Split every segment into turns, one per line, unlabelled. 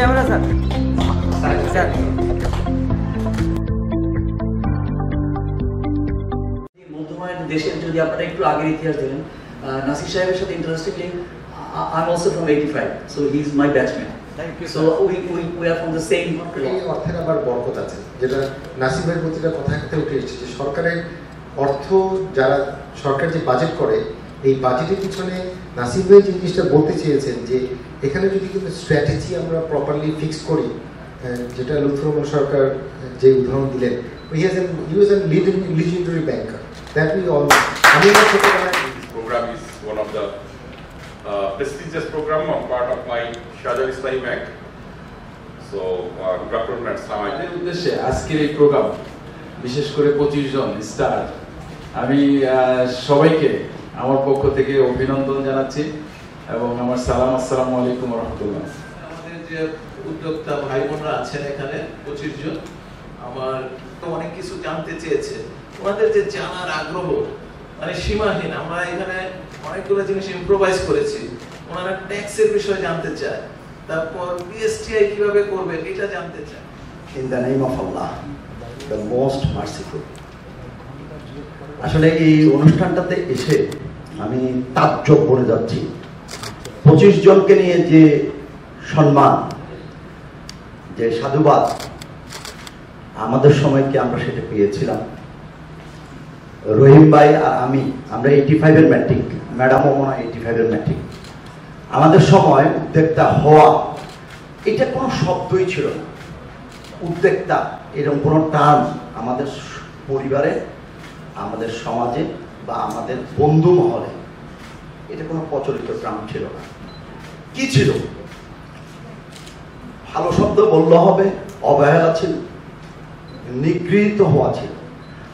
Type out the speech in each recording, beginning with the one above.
Camera sir sir
মধ্যমায়ের দেশের যদি আপনারা একটু আগের ইতিহাস দেবেন, নাসির সাহেবের সাথে interestingly I'm also from 85, so he's my batchmate.
Thank you.
So we are from the same.
এই অর্থের আবার বরকত আছে, যেটা নাসিবের প্রতিটা কথাতে উঠে এসেছে যে সরকারের অর্থ যারা সরকার যে বাজেট করে এই বাজেটের পিছনে নাসিব ভাই যে জিনিসটা বলতে চেয়েছেন যে এখানে যদি কিন্তু স্ট্র্যাটেজি আমরা প্রপারলি ফিক্স করি, যেটা লুৎফর রহমান সরকার যে উদাহরণ দিলেন, he was a legendary banker that we all know.
This program is one of the prestigious program of part of my Shahjar Islami Bank. So, good afternoon and
আমাদের উদ্দেশ্যে আজকের এই প্রোগ্রাম, বিশেষ করে 25 জন স্টার, আমি সবাইকে আমার পক্ষ থেকে অভিনন্দন জানাচ্ছি এবং আমার সালাম, আসসালামু আলাইকুম ওয়া রাহমাতুল্লাহ।
আমাদের যে উদ্যোক্তা ভাই বোনরা আছেন এখানে 25 জন, আমার তো অনেক কিছু জানতে চেয়েছে, ওনাদের যে জানার আগ্রহ মানে সীমাহীন। আমরা এখানে অনেকগুলো জিনিস ইম্প্রোভাইজ করেছি। ওনারা ট্যাক্সের বিষয়ে জানতে চায়, তারপর বিএসটিআই কিভাবে করবে এটা জানতে চায়।
In the name of Allah, the most merciful. আসলে এই অনুষ্ঠানটাতে এসে আমি তাজ্জব বলে যাচ্ছি। 25 জনকে নিয়ে যে সম্মান, যে সাধুবাদ, আমাদের সময় কি আমরা সেটা পেয়েছিলাম? রহিম ভাই আর আমরা 85 এর ম্যাট্রিক, ম্যাডামও মনে হয় 85 এর ম্যাট্রিক। আমাদের সময় উদ্যোক্তা হওয়া এটা কোনো শব্দই ছিল না। উদ্যোক্তা এরকম কোনো টার্ম আমাদের পরিবারে, আমাদের সমাজে বা আমাদের বন্ধু মহলে এটা কোনো প্রচলিত টার্ম ছিল না। কি ছিল? ভালো শব্দ বললে হবে, অবহেলা ছিল, নিগৃহীত হওয়া ছিল,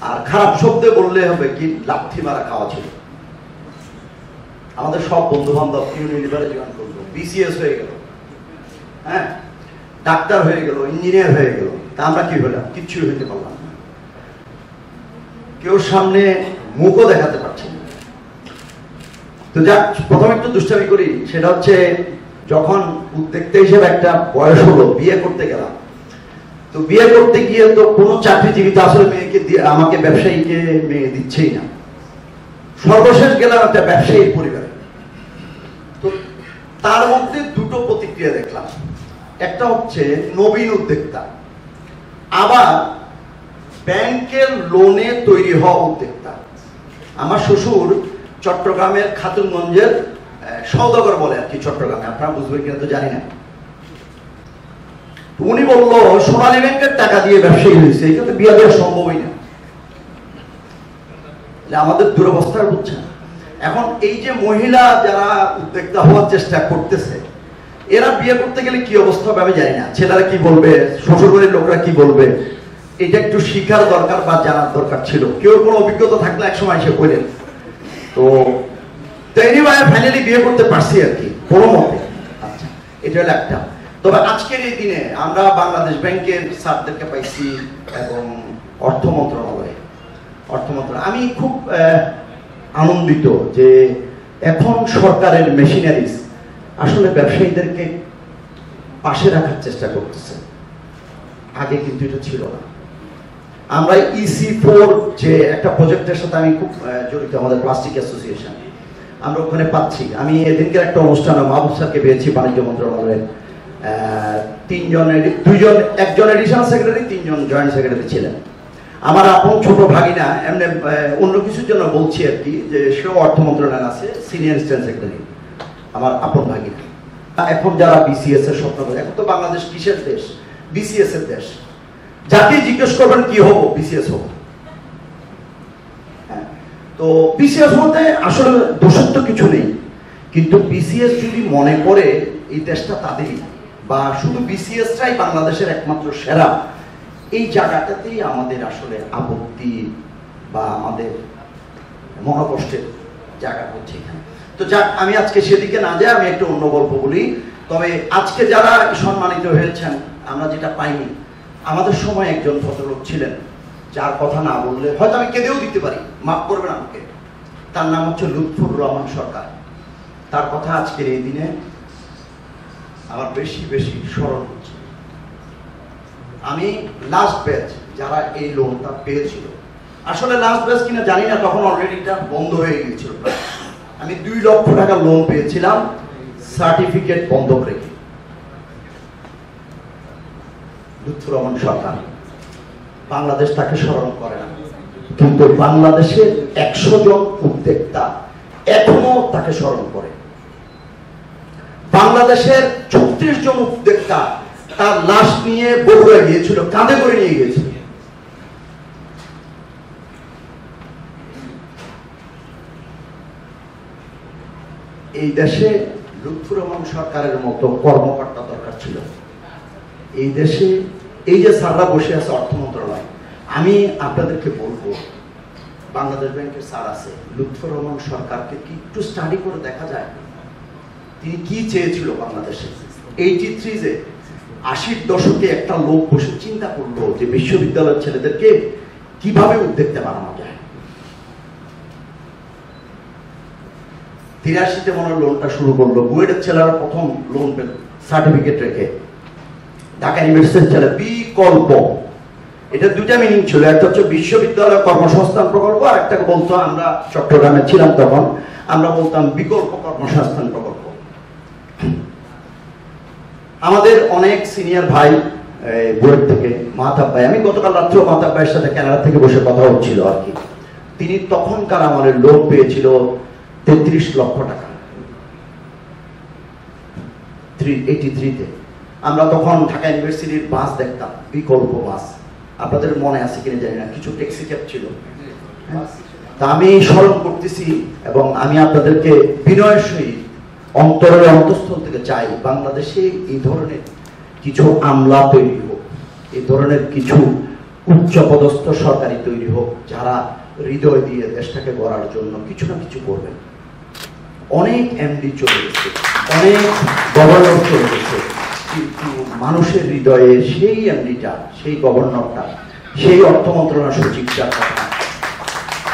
আর খারাপ শব্দে বললে হবে কি লাথি মারা খাওয়া ছিল। আমাদের সব বন্ধু বান্ধব ইউনিলিভারে জয়েন করলো, বিসিএস হয়ে গেল, হ্যাঁ, ডাক্তার হয়ে গেল, ইঞ্জিনিয়ার হয়ে গেল, তা আমরা কি হলাম? কিচ্ছু হইতে পারলাম না। কেউ সামনে মুখও দেখাতে পারছি না। তো যাক, প্রথমে একটু দুষ্টামি করি, সেটা হচ্ছে যখন উদ্যোক্তা হিসেবে একটা বয়স হলো, বিয়ে করতে গেলাম। তো বিয়ে করতে গিয়ে তো কোনো চাকরিজীবীতে আসলে মেয়েকে আমাকে ব্যবসায়ীকে মেয়ে দিচ্ছেই না। সর্বশেষ গেলাম একটা ব্যবসায়ীর পরিবারে। তো তার মধ্যে দুটো প্রতিক্রিয়া দেখলাম। একটা হচ্ছে নবীন উদ্যোক্তা, আবার ব্যাংকের লোনে তৈরি হওয়া উদ্যোক্তা। আমার শ্বশুর চট্টগ্রামের খাতুনগঞ্জের সওদাগর বলে আর কি চট্টগ্রামে, আপনারা বুঝবেন কিনা তো জানি না। উনি বললো সোনালী ব্যাংকের টাকা দিয়ে ব্যবসায়ী হয়েছে, এটা তো বিয়ে দেওয়া সম্ভবই না। আমাদের দুরবস্থার বুঝছেন। এখন এই যে মহিলা যারা উদ্যোক্তা হওয়ার চেষ্টা করতেছে, এরা বিয়ে করতে গেলে কি অবস্থা হবে আমি জানি না। ছেলেরা কি বলবে, শ্বশুরবাড়ির লোকরা কি বলবে, এটা একটু শিখার দরকার বা জানার দরকার ছিল। কেউ কোনো অভিজ্ঞতা থাকলে একসময় এসে বলেন। তো ফাইনালি বিয়ে করতে পারছি আর কি কোনো মতে। আচ্ছা, এটা হলো একটা। তবে আজকের এই দিনে আমরা বাংলাদেশ ব্যাংকের স্যারদেরকে পাইছি এবং অর্থ মন্ত্রণালয়, আমি খুব আনন্দিত যে এখন সরকারের মেশিনারিজ আসলে ব্যবসায়ীদেরকে পাশে রাখার চেষ্টা করতেছে। আগে কিন্তু এটা ছিল না। আমরা EC4 যে একটা প্রজেক্টের সাথে আমি খুব জড়িত, আমাদের প্লাস্টিক অ্যাসোসিয়েশন, আমরা ওখানে পাচ্ছি। আমি এদিনকে একটা অনুষ্ঠানে মাহবুব স্যারকে পেয়েছি বাণিজ্য মন্ত্রণালয়ের। একজন এডিশনাল সেক্রেটারি, 3 জন জয়েন্ট সেক্রেটারি ছিলেন। আমার আপন ছোট ভাগিনা, এমনি অন্য কিছুর জন্য বলছি আর কি, যে সেও অর্থ মন্ত্রণালয় আছে, সিনিয়র স্টেট সেক্রেটারি, আমার আপন ভাগিনা। এখন যারা বিসিএস এর স্বপ্ন করে, এখন তো বাংলাদেশ কিসের দেশ? বিসিএস এর দেশ। যাকে জিজ্ঞেস করবেন কি হবো, বিসিএস হবো। হ্যাঁ, তো বিসিএস হতে আসলে দোষত্ব কিছু নেই, কিন্তু বিসিএস যদি মনে করে এই দেশটা তাদেরই, বা শুধু বিসিএসটাই বাংলাদেশের একমাত্র সেরা, এই জায়গাটাতেই আমাদের আসলে আপত্তি বা আমাদের মনোকষ্টের জায়গা হচ্ছে এখানে। তো যাক, আমি আজকে সেদিকে না যাই, আমি একটু অন্য গল্প বলি। তবে আজকে যারা সম্মানিত হয়েছেন, আমরা যেটা পাইনি, আমাদের সময় একজন ভদ্রলোক ছিলেন যার কথা না বললে হয়তো আমি কেঁদেও দিতে পারি, মাফ করবেন আমাকে। তার নাম হচ্ছে লুৎফর রহমান সরকার। তার কথা আজকের এই দিনে আমার বেশি বেশি স্মরণ হচ্ছে। আমি লাস্ট ব্যাচ যারা এই লোনটা পেয়েছিল, আসলে লাস্ট ব্যাচ কিনা জানি না, তখন অলরেডি এটা বন্ধ হয়ে গিয়েছিল। আমি 2 লক্ষ টাকা লোন পেয়েছিলাম সার্টিফিকেট বন্ধক রেখে। লুৎফর রহমান সরকার, বাংলাদেশ তাকে স্মরণ করে না, কিন্তু বাংলাদেশের 100 জন উদ্যোক্তা এখনো তাকে স্মরণ করে। বাংলাদেশের 36 জন উদ্যোক্তা তার লাশ নিয়ে বগুড়া গিয়েছিল, কাঁধে করে নিয়ে গিয়েছিল। এই দেশে লুৎফর রহমান সরকারের মতো কর্মকর্তা দরকার ছিল। এই দেশে এই যে স্যাররা বসে আছে অর্থ মন্ত্রণালয়, আমি আপনাদেরকে বলবো, বাংলাদেশ ব্যাংকের স্যার আছে, লুৎফর রহমান সরকারকে কি একটু স্টাডি করে দেখা যায় তিনি কি চেয়েছিল বাংলাদেশে। 83 80-র দশকে একটা লোক বসে চিন্তা করলো যে বিশ্ববিদ্যালয়ের ছেলেদেরকে কিভাবে উদ্যোক্তা বানানো যায়। 83-তে মনে লোনটা শুরু করলো, বুয়েটের ছেলেরা প্রথম লোন পেল সার্টিফিকেট রেখে, ঢাকা ইউনিভার্সিটির ছেলে বিকল্প। এটা 2টা মিনিং ছিল, একটা হচ্ছে বিশ্ববিদ্যালয় কর্মসংস্থান প্রকল্প, আর একটাকে বলতো, আমরা চট্টগ্রামে ছিলাম তখন, আমরা বলতাম বিকল্প কর্মসংস্থান প্রকল্প। আমাদের অনেক সিনিয়র ভাই বুয়েট থেকে, মাহতাব ভাই, আমি গতকাল রাত্রে মাহতাব ভাইয়ের সাথে কানাডা থেকে বসে কথা হচ্ছিল আর কি, তিনি তখনকার আমাদের লোন পেয়েছিল 33 লক্ষ টাকা 83-তে। আমরা তখন ঢাকা ইউনিভার্সিটির বাস দেখতাম, বিকল্প বাস, আপনাদের মনে আছে কিনা জানি না, কিছু ট্যাক্সি ক্যাব ছিল। তা আমি স্মরণ করতেছি এবং আমি আপনাদেরকে বিনয়ের সহিত অন্তরের অন্তঃস্থল থেকে চাই, বাংলাদেশে এই ধরনের কিছু আমলা তৈরি হোক, এই ধরনের কিছু উচ্চপদস্থ সরকারি তৈরি হোক, যারা হৃদয় দিয়ে দেশটাকে গড়ার জন্য কিছু না কিছু করবেন। অনেক এমডি চলে গেছে, অনেক গভর্নর চলে গেছে, কিন্তু মানুষের হৃদয়ে সেই এমডিটা, সেই গভর্নরটা, সেই অর্থ মন্ত্রণালয় সচিবটার কথা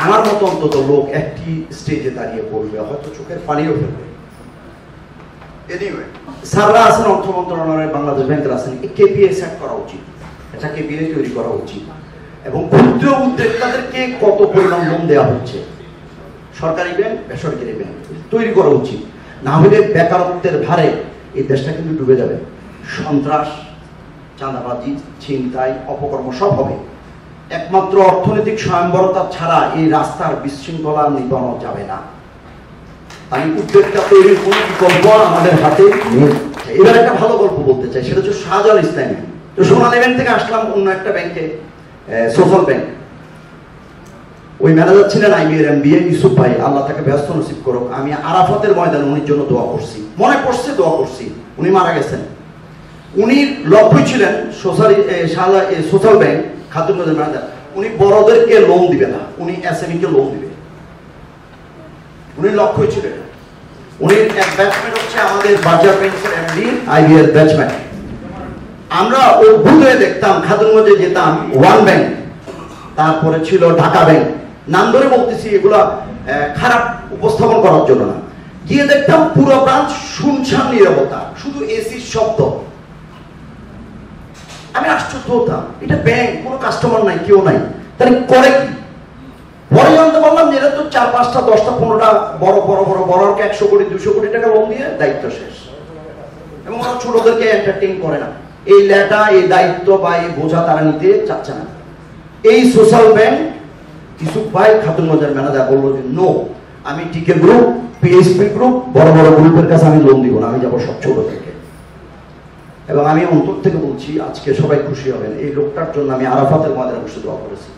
আমার মতো অন্তত লোক একটি স্টেজে দাঁড়িয়ে বলবে, হয়তো চোখের পানিও ফেলবে। এনিওয়ে, স্যাররা আছেন অর্থ মন্ত্রণালয়ের, বাংলাদেশ ব্যাংকের আছেন, কেপিআই সেট করা উচিত, এটা কেপিআই তৈরি করা উচিত, এবং ক্ষুদ্র উদ্যোক্তাদেরকে কত পরিমাণ লোন দেওয়া হচ্ছে, সরকারি ব্যাংক, বেসরকারি ব্যাংক তৈরি করা উচিত। না হলে বেকারত্বের ভারে এই দেশটা কিন্তু ডুবে যাবে। সন্ত্রাস, চাঁদাবাজি, ছিনতাই, অপকর্ম সব হবে। একমাত্র অর্থনৈতিক স্বয়ংবরতা ছাড়া এই রাস্তার বিশৃঙ্খলা নিবানো যাবে না। তাই উদ্যোক্তা তৈরির কোন বিকল্প আমাদের হাতে নেই। এবার একটা ভালো গল্প বলতে চাই, সেটা হচ্ছে শাহজালাল ইসলামী। তো সোনালী ব্যাংক থেকে আসলাম অন্য একটা ব্যাংকে, সোশ্যাল ব্যাংক। ওই ম্যানেজার ছিলেন IBA MBA ইউসুফ ভাই, আল্লাহ তাকে ব্যস্ত নসিব করুক। আমি আরাফাতের ময়দানে উনির জন্য দোয়া করছি, মনে পড়ছে দোয়া করছি, উনি মারা গেছেন। উনি লক্ষ্যই ছিলেন সোশ্যাল ব্যাংক খাতুনগঞ্জের ম্যানেজার, উনি বড়দেরকে লোন দিবে না, উনি SME কে লোন দিবে, উনি লক্ষ্যই ছিলেন। উনি এক ব্যাচমেট হচ্ছে আমাদের বাজার ব্যাংকের MD IBA এর ব্যাচমেট। আমরা অদ্ভুত হয়ে দেখতাম, খাতুনগঞ্জে যেতাম, ওয়ান ব্যাংক, তারপরে ছিল ঢাকা ব্যাংক, নাম ধরে বলতেছি, এগুলা খারাপ উপস্থাপন করার জন্য না, গিয়ে দেখতাম পুরো ব্রাঞ্চ শুনশান নীরবতা, শুধু এসির শব্দ। আমি আশ্চর্য হতাম, এটা ব্যাংক, কোনো কাস্টমার নাই, কেউ নাই, তাহলে করে কি? পরে জানতে পারলাম যে এরা তো 4, 5টা, 10টা, 15টা বড় 100 কোটি 200 কোটি টাকা লোন দিয়ে দায়িত্ব শেষ, এবং ওরা ছোটদেরকে এন্টারটেইন করে না। এই লেটা, এই দায়িত্ব বা এই বোঝা তারা নিতে চাচ্ছে না। এই সোশ্যাল ব্যাংক ইউসুফ ভাই খাতুনগঞ্জের ম্যানেজার বললো যে নো, আমি টিকে গ্রুপ, PSP গ্রুপ, বড় বড় গ্রুপের কাছে আমি লোন দিব না, আমি যাবো সব ছোট থেকে। এবং আমি অন্তর থেকে বলছি, আজকে সবাই খুশি হবেন, এই লোকটার জন্য আমি আরাফাতের ময়দানে বসে দোয়া করেছি।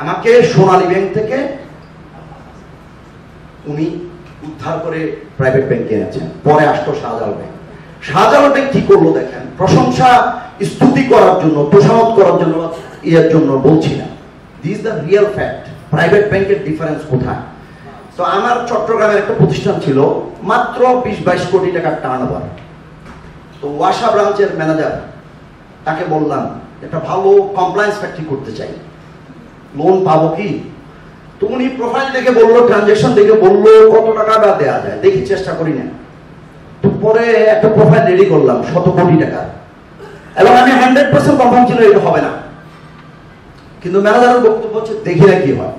আমাকে সোনালী ব্যাংক থেকে উনি উদ্ধার করে প্রাইভেট ব্যাংকে এনেছেন, পরে আসতো শাহজালাল ব্যাংক। শাহজালাল ব্যাংক কি করলো দেখেন, প্রশংসা স্তুতি করার জন্য, তোষামত করার জন্য, এর জন্য বলছি না, this the real fact. Private ব্যাংকের ডিফারেন্স কোথায়? তো আমার চট্টগ্রামের একটা প্রতিষ্ঠান ছিল, মাত্র 20-22 কোটি টাকার টার্নওভার। তো ওয়াসা ব্রাঞ্চের ম্যানেজার, তাকে বললাম একটা ভালো কমপ্লায়েন্স ফ্যাক্টরি করতে চাই, লোন পাবো কি? তো উনি প্রোফাইল দেখে বললো, ট্রানজাকশন দেখে বললো কত টাকা দেওয়া যায়, দেখি চেষ্টা করি না। তো পরে একটা প্রোফাইল রেডি করলাম 100 কোটি টাকা, এবং আমি 100% কনফার্ম ছিল এটা হবে না, কিন্তু ম্যানেজারের বক্তব্য হচ্ছে দেখি না কি হয়।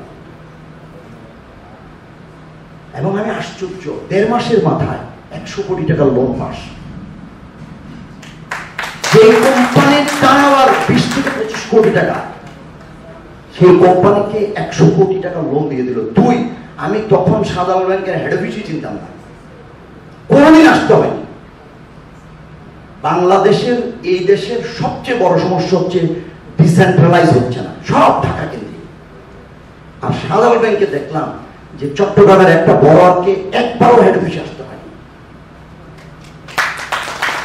এবং আমি আশ্চর্য, 1.5 মাসের মাথায় 100 কোটি টাকার লোন পাস। সেই কোম্পানির টার্নওভার 20 থেকে 25 কোটি টাকা, সেই কোম্পানিকে 100 কোটি টাকা লোন দিয়ে দিল। আমি তখন সাধারণ ব্যাংকের হেড অফিসই চিনতাম না, কোনদিন আসতে হয়নি। বাংলাদেশের, এই দেশের সবচেয়ে বড় সমস্যা হচ্ছে ডিসেন্ট্রালাইজ হচ্ছে না, সব ঢাকা কেন্দ্রিক। আর সাধারণ ব্যাংকে দেখলাম যে চট্টগ্রামের একটা বড়কে একবারও হেড অফিসে আসতে হয়নি।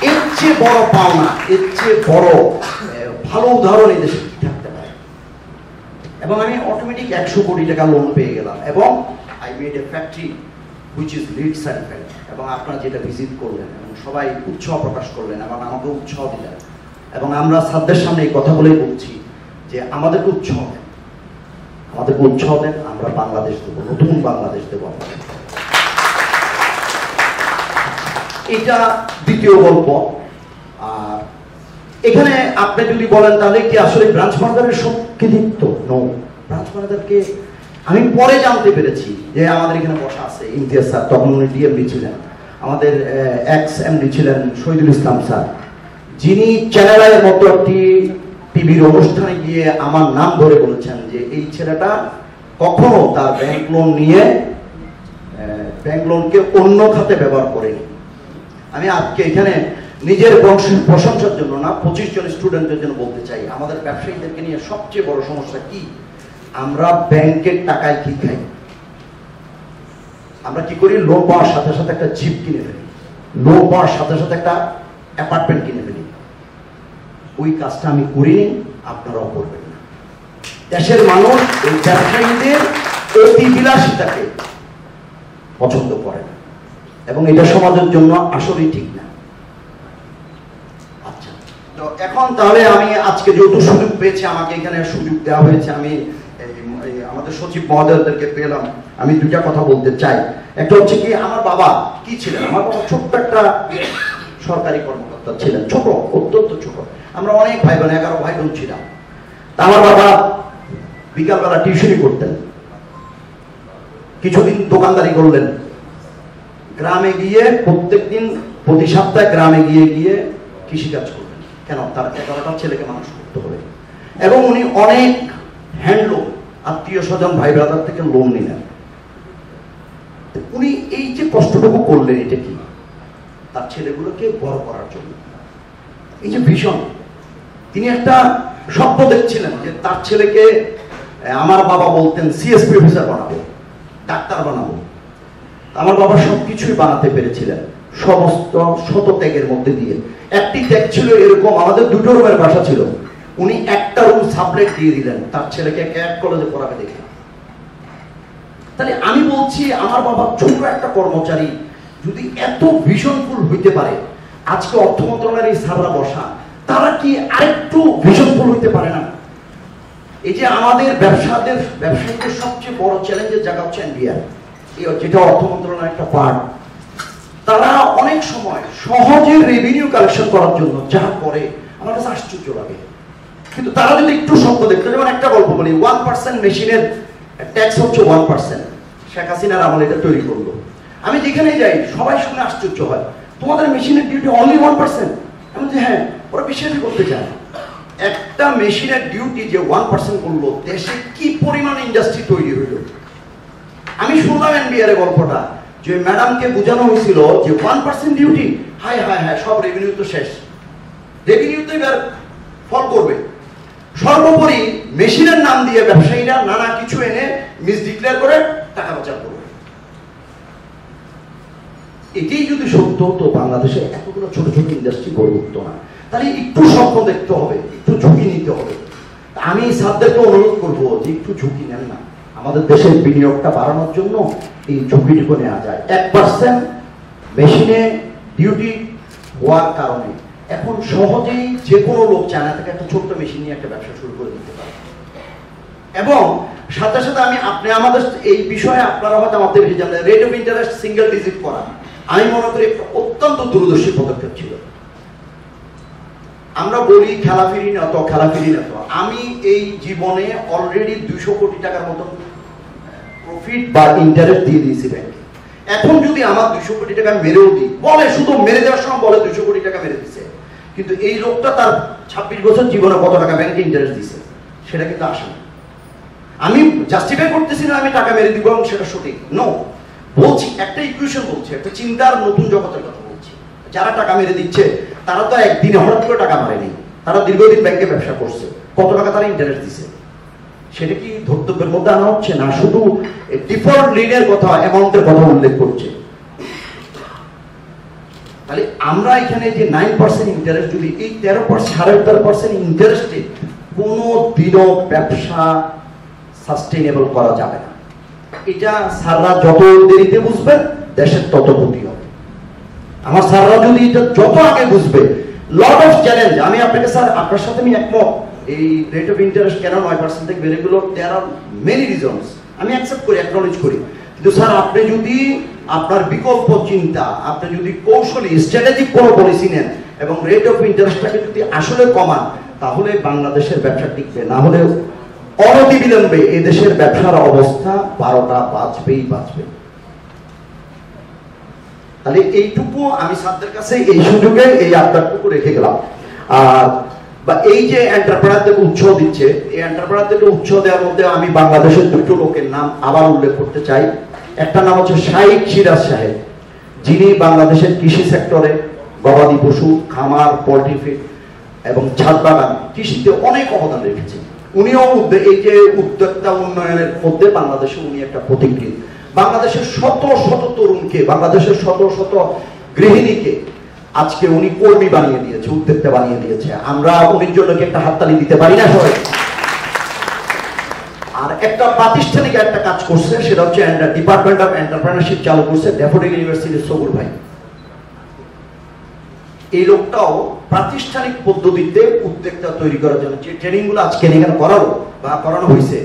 এর চেয়ে বড় পাওনা, এর চেয়ে বড় ভালো উদাহরণ এই দেশে থাকতে পারে। এবং আমি অটোমেটিক 100 কোটি টাকা লোন পেয়ে গেলাম, এবং I made a factory which is lead certified. এবং আপনারা যেটা ভিজিট করলেন এবং সবাই উৎসাহ প্রকাশ করলেন এবং আমাকে উৎসাহ দিলেন, এবং আমরা সাধ্যের সামনে এই কথা বলেই বলছি যে আমাদেরকে উৎসাহ দেন, আমাদেরকে উৎসাহ দেন, আমরা বাংলাদেশ দেবো, নতুন বাংলাদেশ দেবো। এটা দ্বিতীয় গল্প। আর এখানে আপনি যদি বলেন তাহলে কি আসলে ব্রাঞ্চ ম্যানেজারের সব কৃতিত্ব? নো, ব্রাঞ্চ ম্যানেজারকে আমি পরে জানতে পেরেছি যে আমাদের এখানে বসা আছে ইমতিয়াজ স্যার, তখন উনি ডিএমডি ছিলেন, আমাদের এক্স এমডি ছিলেন শহীদুল ইসলাম স্যার, যিনি চ্যানেলের মতো একটি টিভির অনুষ্ঠানে গিয়ে আমার নাম ধরে বলেছেন যে এই ছেলেটা কখনো তার ব্যাংক লোন নিয়ে ব্যাংক লোনকে অন্য খাতে ব্যবহার করেনি। আমি আজকে এখানে নিজের প্রশংসার জন্য না, 25 জন স্টুডেন্টের জন্য বলতে চাই, আমাদের ব্যবসায়ীদেরকে নিয়ে সবচেয়ে বড় সমস্যা কি? আমরা ব্যাংকের টাকায় কি খাই? আমরা কি করি? লোন পাওয়ার সাথে সাথে একটা জিপ কিনে ফেলি, লোন পাওয়ার সাথে সাথে একটা অ্যাপার্টমেন্ট কিনে ফেলি। ওই কাজটা আমি করিনি, আপনারাও করবেন না। দেশের মানুষ এই ব্যবসায়ীদের অতি বিলাসিতাকে পছন্দ করে না, এবং এটা সমাজের জন্য আসলেই ঠিক না। আচ্ছা, তো এখন তাহলে আমি আজকে যেহেতু সুযোগ পেয়েছি, আমাকে এখানে সুযোগ দেওয়া হয়েছে, আমি আমাদের সচিব মহোদয়দেরকে পেলাম, আমি দুইটা কথা বলতে চাই। একটা হচ্ছে কি, আমার বাবা কি ছিলেন? আমার বাবা ছোট্ট একটা সরকারি কর্মকর্তা ছিলেন, ছোট, অত্যন্ত ছোট। আমরা অনেক ভাই বোন, 11 ভাই বোন ছিলাম। তা আমার বাবা বিকালবেলা টিউশনি করতেন, কিছুদিন দোকানদারি করলেন, গ্রামে গিয়ে প্রত্যেকদিন প্রতি সপ্তাহে গ্রামে গিয়ে গিয়ে কৃষিকাজ করবেন। কেন? তার 11টা ছেলেকে মানুষ করতে হবে। এবং উনি অনেক হ্যান্ডলোন, আত্মীয় স্বজন, ভাই ব্রাদার থেকে লোন নিলেন। উনি এই যে কষ্টটুকু করলেন, এটা কি? তার ছেলেগুলোকে বড় করার জন্য। এই যে ভীষণ, তিনি একটা স্বপ্ন দেখছিলেন যে তার ছেলেকে, আমার বাবা বলতেন সিএসপি অফিসার বানাবো, ডাক্তার বানাবো। আমার বাবা সবকিছুই বানাতে পেরেছিলেন, সমস্ত শত ত্যাগের মধ্যে দিয়ে। একটি ত্যাগ ছিল এরকম, আমাদের 2টো রুমের বাসা ছিল, উনি একটা রুম সাবলেট দিয়ে দিলেন তার ছেলেকে ক্যাট কলেজে পড়াবে দেখে। তাহলে আমি বলছি, আমার বাবা ছোট একটা কর্মচারী যদি এত ভীষণফুল হইতে পারে, আজকে অর্থ মন্ত্রণালয়ের এই স্যাররা বসা, তারা কি আরেকটু ভীষণফুল হইতে পারে না? এই যে আমাদের ব্যবসায়ীদের সবচেয়ে বড় চ্যালেঞ্জের জায়গা হচ্ছে এনবিআর, যেটা অর্থ মন্ত্রণালয়ের একটা পার্ট। তারা অনেক সময় সহজে রেভিনিউ কালেকশন করার জন্য যা করে আমার কাছে আশ্চর্য লাগে। কিন্তু তারা যদি একটু শব্দ দেখতো, যেমন একটা গল্প বলি, 1% মেশিনের ট্যাক্স হচ্ছে 1%। শেখ হাসিনার আমলে এটা তৈরি করলো। আমি যেখানে যাই সবাই শুনে আশ্চর্য হয়, তোমাদের মেশিনের ডিউটি অনলি 1%। আমি যে হ্যাঁ, ওরা বিশ্বাসই করতে চায় না। একটা মেশিনের ডিউটি যে 1% করলো, দেশে কি পরিমাণ ইন্ডাস্ট্রি তৈরি হইল। আমি শুনলাম এনবিআর গল্পটা, যে ম্যাডামকে বোঝানো হয়েছিল যে 1% ডিউটি, হায় হায় হায়, সব রেভিনিউ তো শেষ, রেভিনিউ তো এবার ফল করবে। সর্বোপরি মেশিনের নাম দিয়ে ব্যবসায়ীরা নানা কিছু এনে মিসডিক্লেয়ার করে টাকা পাচার করবে। এটাই যদি সত্য হতো, বাংলাদেশে এতগুলো ছোট ছোট ইন্ডাস্ট্রি গড়ে উঠতো না। তাহলে একটু স্বপ্ন দেখতে হবে, একটু ঝুঁকি নিতে হবে। আমি স্যারদেরকে অনুরোধ করবো যে একটু ঝুঁকি নেন না, আমাদের দেশের বিনিয়োগটা বাড়ানোর জন্য এই ঝুঁকিটুকু নেওয়া যায়। 1% মেশিনে ডিউটি হওয়ার কারণে এখন সহজেই যে কোনো লোক চায়না থেকে একটা ছোট্ট মেশিন নিয়ে একটা ব্যবসা শুরু করে দিতে পারে। এবং সাথে সাথে আমাদের এই বিষয়ে আপনারা হয়তো আমাদের বেশি জানেন, rate of interest single digit করা, আমি মনে করি একটা অত্যন্ত দূরদর্শী পদক্ষেপ ছিল। আমরা বলি খেলা ফিরি না তো, খেলা ফিরি না তো, আমি এই জীবনে অলরেডি 200 কোটি টাকার মতন প্রফিট বা ইন্টারেস্ট দিয়ে দিয়েছি ব্যাংকে। এখন যদি আমার 200 কোটি টাকা মেরেও দিই, বলে শুধু মেরে দেওয়ার সময় বলে 200 কোটি টাকা মেরে দিচ্ছে, কিন্তু এই লোকটা তার 26 বছর জীবনে কত টাকা ব্যাংকে ইন্টারেস্ট দিছে সেটা কিন্তু আসে না। আমি জাস্টিফাই করতেছি না আমি টাকা মেরে দিব এবং সেটা সঠিক, নো, বলছি একটা ইকুয়েশন, বলছি একটা চিন্তার নতুন জগতের কথা বলছি। যারা টাকা মেরে দিচ্ছে তারা তো একদিনে হঠাৎ করে টাকা মারেনি, তারা দীর্ঘদিন ব্যাংকে ব্যবসা করছে, কত টাকা তারা ইন্টারেস্ট দিছে সেটা কি ধর্তব্যের মধ্যে আনা হচ্ছে না? শুধু ডিফল্ট ঋণের কথা, অ্যামাউন্টের কথা উল্লেখ করছে। তাহলে আমরা এখানে যে 9% ইন্টারেস্ট, যদি এই 13.5% ইন্টারেস্টে কোনো দিনও ব্যবসা সাস্টেইনেবল করা যাবে না। এটা স্যাররা যত দেরিতে বুঝবেন দেশের তত ক্ষতি হবে। আমার স্যাররা যদি এটা যত আগে বুঝবে, লট অফ চ্যালেঞ্জ, আমি আপনাকে স্যার আপনার সাথে আমি একমত, এই রেট অফ ইন্টারেস্ট কেন 9% থেকে বেড়ে গেল, দেয়ার আর মেনি রিজনস, আমি অ্যাকসেপ্ট করি, অ্যাকনোলেজ করি, কিন্তু স্যার আপনি যদি আপনার বিকল্প চিন্তা, আপনি যদি কৌশলী স্ট্র্যাটেজিক কোনো পলিসি নেন এবং রেট অফ ইন্টারেস্টটাকে যদি আসলে কমান, তাহলে বাংলাদেশের ব্যবসা টিকবে। না হলে অনতিবিলম্বে এই দেশের ব্যবসার অবস্থা 12টা বাজবেই বাজবে। তাহলে এইটুকু আমি স্যারদের কাছে এই সুযোগে এই আবদারটুকু রেখে গেলাম। আর বা এই যে এন্টারপ্রেনারদেরকে উৎসাহ দিচ্ছে, এই এন্টারপ্রেনারদেরকে উৎসাহ দেওয়ার মধ্যে আমি বাংলাদেশের দুটো লোকের নাম আবার উল্লেখ করতে চাই। একটা নাম হচ্ছে শাইখ সিরাজ সাহেব, যিনি বাংলাদেশের কৃষি সেক্টরে গবাদি পশু, খামার, পোল্ট্রি ফিড এবং ছাদ বাগান, কৃষিতে অনেক অবদান রেখেছেন। উনিও এই যে উদ্যোক্তা উন্নয়নের মধ্যে বাংলাদেশে উনি একটা প্রতিকৃত। বাংলাদেশের শত শত তরুণকে, বাংলাদেশের শত শত গৃহিণীকে আজকে উনি কর্মী বানিয়ে দিয়েছে, উদ্যোক্তা বানিয়ে দিয়েছে। আমরা উনির জন্য কি একটা হাততালি দিতে পারি না সবাই? আর একটা প্রাতিষ্ঠানিক একটা কাজ করছে, সেটা হচ্ছে ডিপার্টমেন্ট অফ এন্টারপ্রেনারশিপ চালু করছে ড্যাফোডিল ইউনিভার্সিটির সবুর ভাই। এই লোকটাও প্রাতিষ্ঠানিক পদ্ধতিতে উদ্যোক্তা তৈরি করার জন্য যে ট্রেনিং গুলো আজকে এখানে করালো বা করানো হয়েছে,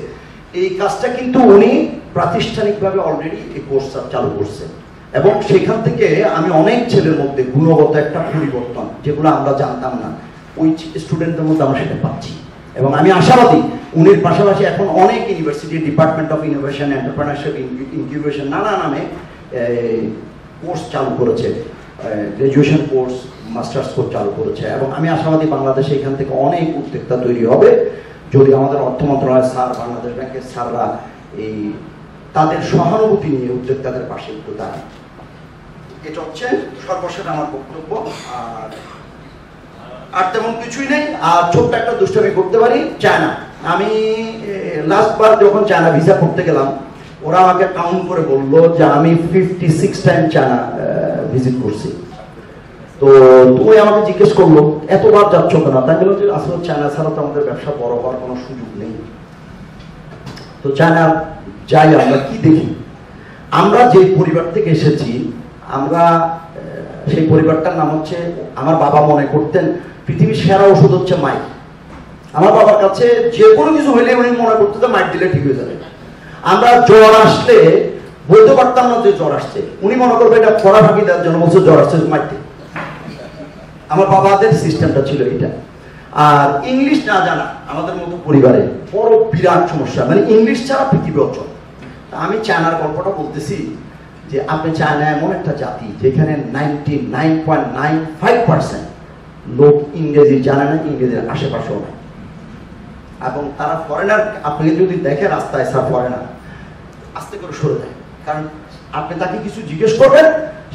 এই কাজটা কিন্তু উনি প্রাতিষ্ঠানিকভাবে অলরেডি এই কোর্স চালু করছে। এবং সেখান থেকে আমি অনেক ছেলের মধ্যে গুণগত একটা পরিবর্তন, যেগুলো আমরা জানতাম না, ওই স্টুডেন্টদের মধ্যে আমরা সেটা পাচ্ছি। এবং আমি আশাবাদী উনির পাশাপাশি এখন অনেক university, department of innovation, entrepreneurship incubation, নামে কোর্স চালু করেছে, গ্রাজুয়েশন কোর্স, মাস্টার্স কোর্স চালু করেছে। এবং আমি আশাবাদী বাংলাদেশে এখান থেকে অনেক উদ্যোক্তা তৈরি হবে, যদি আমাদের অর্থ মন্ত্রণালয়ের স্যার, বাংলাদেশ ব্যাংকের স্যাররা এই তাদের সহানুভূতি নিয়ে উদ্যোক্তাদের পাশে একটু দাঁড়ান। এটা হচ্ছে সর্বশেষ আমার বক্তব্য। আর তেমন কিছুই নেই। আর ছোট্ট একটা দুষ্টামি করতে পারি, চায়না। আমি লাস্টবার যখন চায়না ভিসা করতে গেলাম, ওরা আমাকে কাউন্ট করে বললো যে আমি 56 টাইম চায়না ভিজিট করছি। তো তুমি আমাকে জিজ্ঞেস করলো এতবার যাচ্ছ কেন? তাই বললো যে আসলে চায়না ছাড়া তো আমাদের ব্যবসা বড় হওয়ার কোনো সুযোগ নেই। তো চায়না যাই, আমরা কি দেখি, আমরা যে পরিবার থেকে এসেছি, আমরা সেই পরিবারটার নাম হচ্ছে, আমার বাবা মনে করতেন পৃথিবীর সেরা ওষুধ হচ্ছে মাইক। আমার বাবার কাছে যে কোনো কিছু হইলে উনি মনে করতেন যে মাইক দিলে ঠিক হয়ে যাবে। আমরা জ্বর আসলে বলতে পারতাম না যে জ্বর আসছে, উনি মনে করবে এটা খরা ফাঁকি দেওয়ার জন্য বলছে জ্বর আসছে মাইক দিয়ে। আমার বাবাদের সিস্টেমটা ছিল এটা। আর ইংলিশ না জানা আমাদের মতো পরিবারে বড় বিরাট সমস্যা, মানে ইংলিশ ছাড়া পৃথিবী অচল। আমি চায়নার গল্পটা বলতেছি যে আপনি চায়না এমন একটা জাতি যেখানে 99.95% লোক ইংরেজি জানে না, ইংরেজির আশেপাশেও না। এবং তারা ফরেনার, আপনি যদি দেখেন রাস্তায় স্যার ফরেনার আস্তে করে সরে যায়, কারণ আপনি তাকে কিছু জিজ্ঞেস করবেন,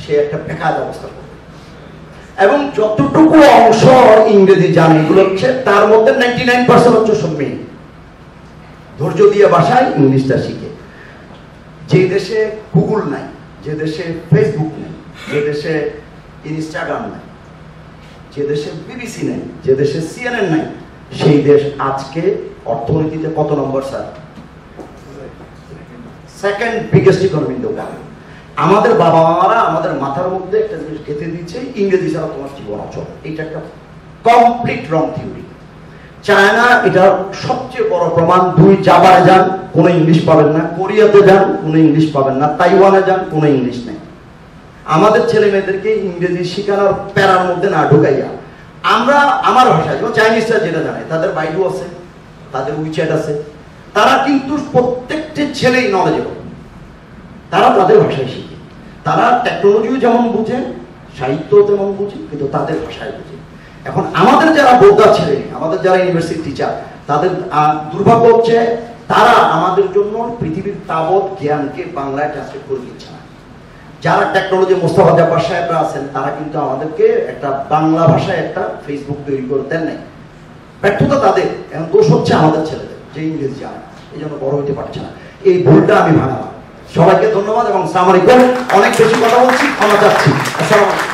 সে একটা বেকার অবস্থা করবে। এবং যতটুকু অংশ ইংরেজি জানে এগুলো হচ্ছে, তার মধ্যে 99% হচ্ছে সব মেয়ে ধৈর্য দিয়ে বাসায় ইংলিশটা শিখে। যে দেশে গুগল নাই, যে দেশে ফেসবুক নেই, যে দেশে ইনস্টাগ্রাম নাই, যে দেশে বিবিসি নেই, যে দেশে সিএনএন নাই, সেই দেশ আজকে অর্থনীতিতে কত নম্বর sir? Second biggest economy in the world. আমাদের বাবা মারা আমাদের মাথার মধ্যে একটা জিনিস গেঁথে দিচ্ছে, ইংরেজি ছাড়া তোমার জীবন অচল। এটা একটা কমপ্লিট রং থিওরি। চায়না এটা সবচেয়ে বড় প্রমাণ। জাপানে যান, কোনো ইংলিশ পাবেন না। কোরিয়াতে যান, কোনো ইংলিশ পাবেন না। তাইওয়ানে যান, কোনো ইংলিশ নেই। আমাদের ছেলে মেয়েদেরকে ইংরেজি শেখানোর প্যারার মধ্যে না ঢুকাইয়া আমরা আমার ভাষায়, যেমন চাইনিজরা যেটা জানে, তাদের বাইডু আছে, তাদের উইচ্যাট আছে, তারা কিন্তু প্রত্যেকটি ছেলেই নলেজেবল, তারা তাদের ভাষায় শিখে, তারা টেকনোলজিও যেমন বুঝে, সাহিত্য তেমন বুঝে, কিন্তু তাদের ভাষায় বুঝে। এখন আমাদের যারা বোদ্ধা ছেলে, আমাদের যারা ইউনিভার্সিটি টিচার, তাদের দুর্ভাগ্য হচ্ছে তারা আমাদের জন্য পৃথিবীর তাবৎ জ্ঞানকে বাংলায় ট্রান্সলেট করে দিচ্ছে না। যারা টেকনোলজি মোস্তফা জাফর সাহেবরা আছেন, তারা কিন্তু আমাদেরকে একটা বাংলা ভাষায় একটা ফেসবুক তৈরি করে দেন নাই। ব্যর্থতা তাদের, এখন দোষ হচ্ছে আমাদের ছেলেদের যে ইংরেজি জানে, এই জন্য বড় হইতে পারছে না। এই ভুলটা আমি ভাঙালাম। সবাইকে ধন্যবাদ এবং আসসালামু আলাইকুম। অনেক বেশি কথা বলছি, ক্ষমা চাচ্ছি। আসসালামু আলাইকুম।